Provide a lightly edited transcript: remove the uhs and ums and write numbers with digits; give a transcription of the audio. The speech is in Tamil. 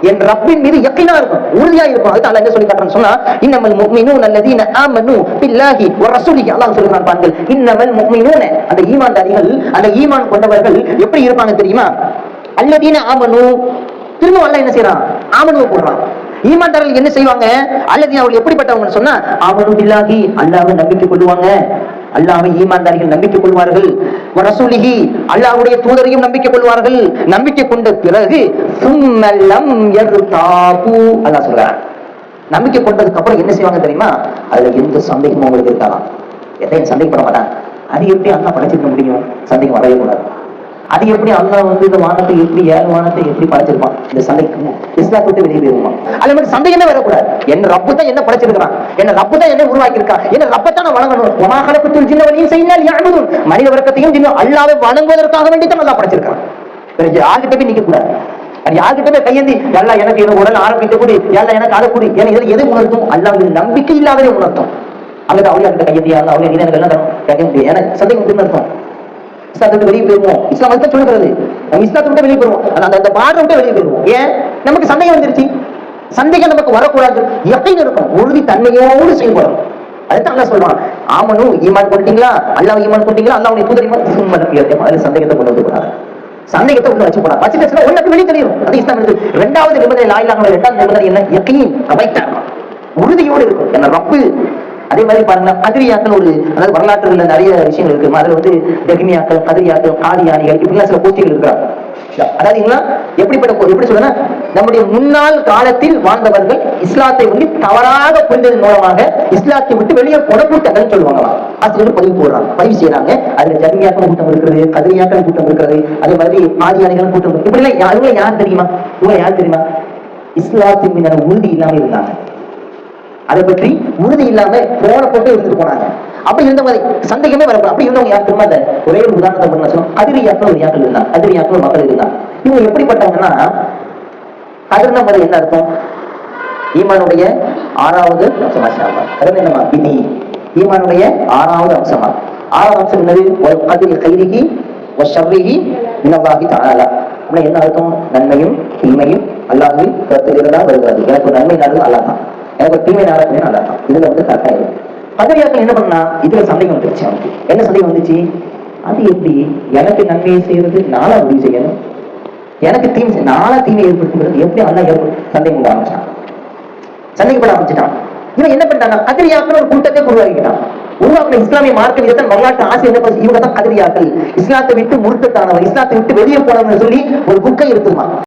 என் ரப்பின் மீது யக்கீனா இருக்கும், உறுதியா இருக்கும். அது அல்லாஹ் என்ன சொல்லி காட்டுறான்னு சொன்னா, இன்னமல் முஃமினூன அல்லதீன ஆமனு பில்லாஹி வ ரசூலிஹி. அல்லாஹ் சொல்றான் பாருங்கள், இன்னமல் முஃமினூன, அந்த ஈமான்தாரிகள், அந்த ஈமான் கொண்டவர்கள் எப்படி இருப்பாங்க தெரியுமா? அல்லதீன ஆமனு, திரும்ப அல்லாஹ் என்ன செய்றான்? ஆமனு போடுறான். ஈமான்தாரர்கள் என்ன செய்வாங்க? அல்லதீன, அவர்கள் எப்படிப்பட்டவங்க சொன்னா, ஆமனு பில்லாஹி, அல்லாஹ்வை நம்பிக்கை கொள்வாங்க. அல்லாஹ்வை ஈமான்தாரிகள் நம்பிக்கை கொள்வார்கள். ரசூலிஹி, அல்லாஹ்வுடைய தூதரையும் நம்பிக்கை கொள்வார்கள். நம்பிக்கை கொண்ட பிறகு சும்மலம் யர்தாபு, அல்லாஹ் சொல்றான், நம்பிக்கை கொண்டதுக்கு அப்புறம் என்ன செய்வாங்க தெரியுமா? அதுல எந்த சந்தேகமும் உங்களுக்கு இருக்காதான், எதையும் சந்தேகப்பட மாட்டாங்க. அது எப்படி அல்லாஹ் படைச்சிருக்க முடியும்? சந்தேகம் வரவே கூடாது. அது எப்படி அல்லாஹ் இந்த வானத்தை எப்படி 7 வானத்தை எப்படி படைச்சிருப்பான்? இந்த சந்தேகம் இஸ்லாத்தை விட்டு வெளியே போயிருமா? அது மாதிரி சந்தேகமே வரக்கூடாது. என்ன ரப்பு தான் என்ன படைச்சிருக்கான், என்ன ரப்பு தான் என்ன உருவாக்கி இருக்கா, என்ன ரப்பத்தான் நான் வணங்கணும். வமா கலகத்துல் ஜின்ன வல் இன்ஸ இல்லா லியஅபுதுன், மனித வர்க்கத்தையும் ஜின்ன அல்லாஹ்வை வணங்குவதற்காக வேண்டி தான் அல்லாஹ் படைச்சிருக்கான். வேற யார்கிட்ட போய் நிக்க கூடாது. அது யார்கிட்ட போய் கையேந்தி அல்லாஹ் எனக்கு இந்த உடல் ஆரோக்கியத்தை கூடி, அல்லாஹ் எனக்கு அதை கூடி, எனக்கு எது உணர்த்தும்? அல்லாஹ்வின் நம்பிக்கை இல்லாதவே உணர்த்தும். அங்கே அவளியா கிட்ட கையேந்தி அல்லாஹ் அவளியா நீ எனக்கு எல்லாம் தரும் கேட்க முடியும். எனக்கு சந்தேகம் அர்த்தம் இஸ்லாத்தை வெளியே போயிருவோம். இஸ்லாம் வந்து சொல்லுகிறது நம்ம இஸ்லாத்தை விட்டு வெளியே போயிருவோம், அந்த பார்வை விட்டு வெளியே போயிருவோம். ஏன்? நமக்கு சந்தேகம் வந்துருச்சு. சந்தேகம் நமக்கு வரக்கூடாது, யக்கீன் இருக்கும், உறுதி தன்மையோடு செயல்படும். அதுதான் அல்லாஹ் சொல்றான், ஆமனு ஈமான் கொண்டீங்களா, அல்லாஹ் ஈமான் கொண்டீங்களா, அல்லாஹ்வுடைய தூதர் ஈமான், சும்மலம் யர்தாபு. அதுல சந்தேகத்தை கொண்டு வந்து கூடாது. சந்தேகத்தை உள்ள வச்சு போடாது. வச்சுட்டு ஒன்னுக்கு வெளியே தெரியும். அது இஸ்லாம் இருக்கு. இரண்டாவது நிபந்தனை லா இலாஹ இல்லல்லாஹ், இரண்டாவது நிபந்தனை என்ன? யக்கீன், கவைத்தா உறுதியோடு இருக்கும். என்ன ரப்பு. அதே மாதிரி பாருங்க, கதிரியாக்கள் ஒரு, அதாவது வரலாற்றுல நிறைய விஷயங்கள் இருக்கு. அதுல டெகிமியாக்கள், கதிரியாக்கள், காதியானிகள், இப்படிலாம் சில கோஷ்டிகள் இருக்கிறாங்க. அதாவது எப்படி சொல்லுன்னா, நம்முடைய முன்னாள் காலத்தில் வாழ்ந்தவர்கள் இஸ்லாத்தை தவறாக புரிந்ததன் மூலமாக இஸ்லாத்தை விட்டு வெளியே புறப்பட்டாங்கன்னு சொல்லுவாங்க. ஆசிரியர்கள் பதிவு செய்யறாங்க. அதுல ஜெகமியாக்கள் கூட்டம் இருக்கிறது, கதிரியாக்கள் கூட்டம் இருக்கிறது, அதே மாதிரி காதியானிகள் கூட்டம் இருக்கு. இப்படி இவங்க யார் தெரியுமா? இஸ்லாத்தின் மீதான உறுதி இல்லாம இருந்தாங்க. அதை பற்றி உறுதி இல்லாம போன போட்டு இருந்துட்டு போனாங்க. அப்படி இருந்தவங்க சந்தேகமே வரக்கூடாது. அப்படி இருந்தவங்க யார் தெரியுமா? ஒரே ஒரு உதாரணத்தை பண்ண சொல்லுவோம். கதிரியாக்கள் ஒரு யாக்கள் இருந்தாங்க, கதிரியாக்கள் மக்கள் இருந்தாங்க. இவங்க எப்படிப்பட்டவங்கன்னா, கதிர்னா முதல்ல என்ன அர்த்தம்? ஈமானுடைய 6வது அம்சமா. கதிர் என்னமா? விதி. ஈமானுடைய 6வது அம்சமா. 6வது அம்சம் என்னது? ஒரு கதிரி கைரிகி ஒரு ஷர்ரிகி மினல்லாஹி தஆலா. என்ன அர்த்தம்? நன்மையும் தீமையும் அல்லாஹ்வின் புறத்திலிருந்து வருகிறது. எனக்கு நன்மை நாடுது அல்லாஹ் தான், எனக்கு தீமை நாடகமே நல்லா தான். இதுல கரெக்டா இருக்கு. கதிரியாக்கள் என்ன பண்ணா, இதுல சந்தேகம் வந்துருச்சு. அவனுக்கு என்ன சந்தேகம் வந்துச்சு? அது எப்படி எனக்கு நன்மையை செய்யறது நாளா உறுதி செய்யணும், எனக்கு தீமை நாளா தீமை ஏற்படுத்துகிறது எப்படி அல்லாஹ் சந்தேகம் ஆரம்பிச்சான், சந்தேகப்பட ஆரம்பிச்சுட்டான். இவன் என்ன பண்ணிட்டாங்க? கதிரியாக்கள் ஒரு கூட்டத்தை உருவாக்கிட்டான். உருவாக்கின இஸ்லாமிய மார்க்க விதத்தை வரலாற்று ஆசை என்ன பண்ணி, இவங்க தான் கதிரியாக்கள், இஸ்லாத்தை விட்டு முறுக்கத்தானவன், இஸ்லாத்தை விட்டு வெளியே போனவன் சொல்லி ஒரு புக்கை இருக்குமா.